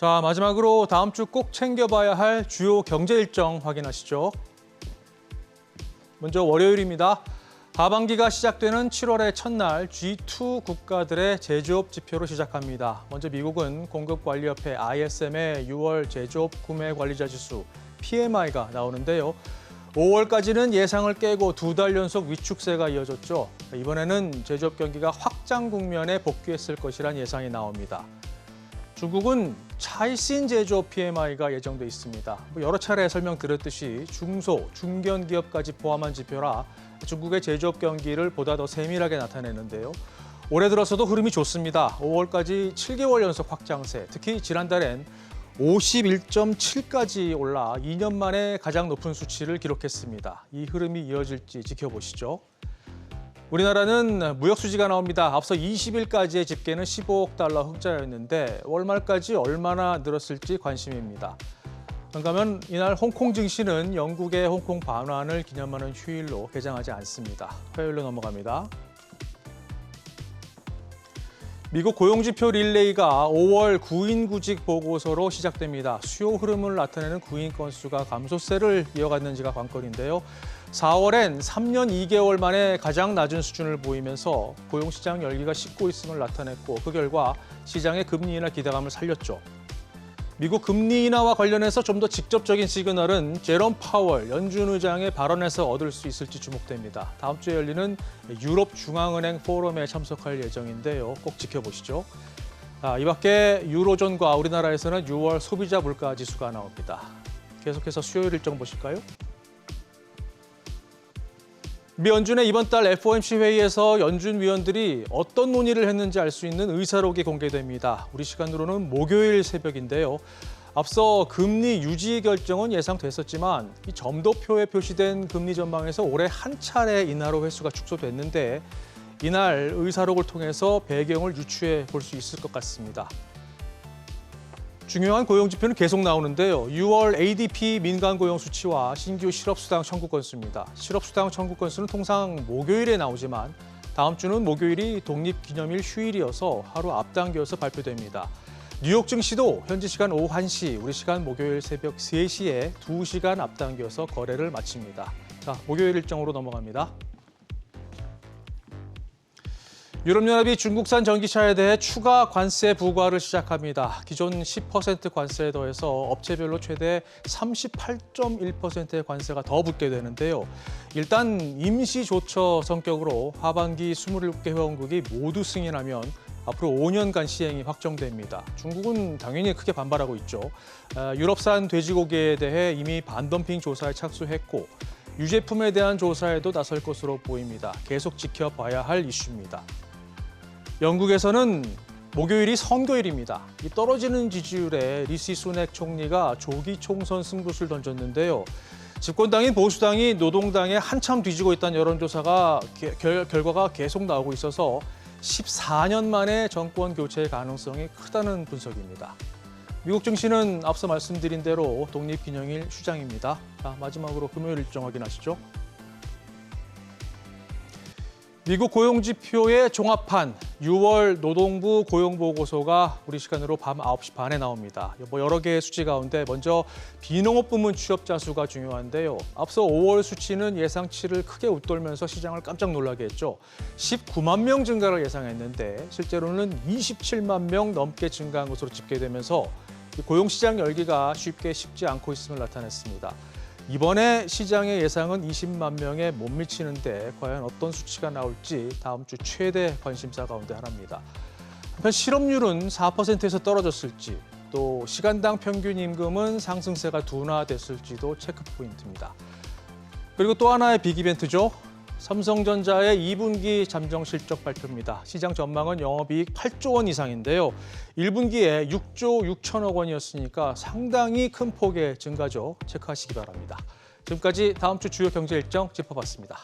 자, 마지막으로 다음 주 꼭 챙겨봐야 할 주요 경제 일정 확인하시죠. 먼저 월요일입니다. 하반기가 시작되는 7월의 첫날 G2 국가들의 제조업 지표로 시작합니다. 먼저 미국은 공급관리협회 ISM의 6월 제조업 구매 관리자 지수 PMI가 나오는데요. 5월까지는 예상을 깨고 2달 연속 위축세가 이어졌죠. 이번에는 제조업 경기가 확장 국면에 복귀했을 것이란 예상이 나옵니다. 중국은 차이신 제조업 PMI가 예정돼 있습니다. 여러 차례 설명드렸듯이 중소, 중견 기업까지 포함한 지표라 중국의 제조업 경기를 보다 더 세밀하게 나타내는데요. 올해 들어서도 흐름이 좋습니다. 5월까지 7개월 연속 확장세, 특히 지난달엔 51.7까지 올라 2년 만에 가장 높은 수치를 기록했습니다. 이 흐름이 이어질지 지켜보시죠. 우리나라는 무역 수지가 나옵니다. 앞서 20일까지의 집계는 15억 달러 흑자였는데 월말까지 얼마나 늘었을지 관심입니다. 그런가 하면 이날 홍콩 증시는 영국의 홍콩 반환을 기념하는 휴일로 개장하지 않습니다. 화요일로 넘어갑니다. 미국 고용지표 릴레이가 5월 구인구직 보고서로 시작됩니다. 수요 흐름을 나타내는 구인 건수가 감소세를 이어갔는지가 관건인데요. 4월엔 3년 2개월 만에 가장 낮은 수준을 보이면서 고용시장 열기가 식고 있음을 나타냈고 그 결과 시장의 금리 인하 기대감을 살렸죠. 미국 금리 인하와 관련해서 좀 더 직접적인 시그널은 제롬 파월 연준 의장의 발언에서 얻을 수 있을지 주목됩니다. 다음 주에 열리는 유럽 중앙은행 포럼에 참석할 예정인데요. 꼭 지켜보시죠. 이 밖에 유로존과 우리나라에서는 6월 소비자 물가 지수가 나옵니다. 계속해서 수요일 일정 보실까요? 미 연준의 이번 달 FOMC 회의에서 연준 위원들이 어떤 논의를 했는지 알 수 있는 의사록이 공개됩니다. 우리 시간으로는 목요일 새벽인데요. 앞서 금리 유지 결정은 예상됐었지만 이 점도표에 표시된 금리 전망에서 올해 한 차례 인하로 횟수가 축소됐는데 이날 의사록을 통해서 배경을 유추해 볼 수 있을 것 같습니다. 중요한 고용 지표는 계속 나오는데요. 6월 ADP 민간 고용 수치와 신규 실업수당 청구 건수입니다. 실업수당 청구 건수는 통상 목요일에 나오지만 다음 주는 목요일이 독립기념일 휴일이어서 하루 앞당겨서 발표됩니다. 뉴욕 증시도 현지 시간 오후 1시, 우리 시간 목요일 새벽 3시에 2시간 앞당겨서 거래를 마칩니다. 자, 목요일 일정으로 넘어갑니다. 유럽연합이 중국산 전기차에 대해 추가 관세 부과를 시작합니다. 기존 10% 관세에 더해서 업체별로 최대 38.1%의 관세가 더 붙게 되는데요. 일단 임시 조처 성격으로 하반기 27개 회원국이 모두 승인하면 앞으로 5년간 시행이 확정됩니다. 중국은 당연히 크게 반발하고 있죠. 유럽산 돼지고기에 대해 이미 반덤핑 조사에 착수했고 유제품에 대한 조사에도 나설 것으로 보입니다. 계속 지켜봐야 할 이슈입니다. 영국에서는 목요일이 선거일입니다. 이 떨어지는 지지율에 리시 수넥 총리가 조기 총선 승부수를 던졌는데요. 집권당인 보수당이 노동당에 한참 뒤지고 있다는 여론조사가 결과가 계속 나오고 있어서 14년 만에 정권 교체의 가능성이 크다는 분석입니다. 미국 증시는 앞서 말씀드린 대로 독립기념일 휴장입니다. 자, 마지막으로 금요일 일정 확인하시죠. 미국 고용지표의 종합판 6월 노동부 고용보고서가 우리 시간으로 밤 9시 반에 나옵니다. 여러 개의 수치 가운데 먼저 비농업 부문 취업자 수가 중요한데요. 앞서 5월 수치는 예상치를 크게 웃돌면서 시장을 깜짝 놀라게 했죠. 19만 명 증가를 예상했는데 실제로는 27만 명 넘게 증가한 것으로 집계되면서 고용시장 열기가 쉽지 않고 있음을 나타냈습니다. 이번에 시장의 예상은 20만 명에 못 미치는데 과연 어떤 수치가 나올지 다음 주 최대 관심사 가운데 하나입니다. 한편 실업률은 4%에서 떨어졌을지 또 시간당 평균 임금은 상승세가 둔화됐을지도 체크 포인트입니다. 그리고 또 하나의 빅 이벤트죠. 삼성전자의 2분기 잠정 실적 발표입니다. 시장 전망은 영업이익 8조 원 이상인데요. 1분기에 6조 6천억 원이었으니까 상당히 큰 폭의 증가죠. 체크하시기 바랍니다. 지금까지 다음 주 주요 경제 일정 짚어봤습니다.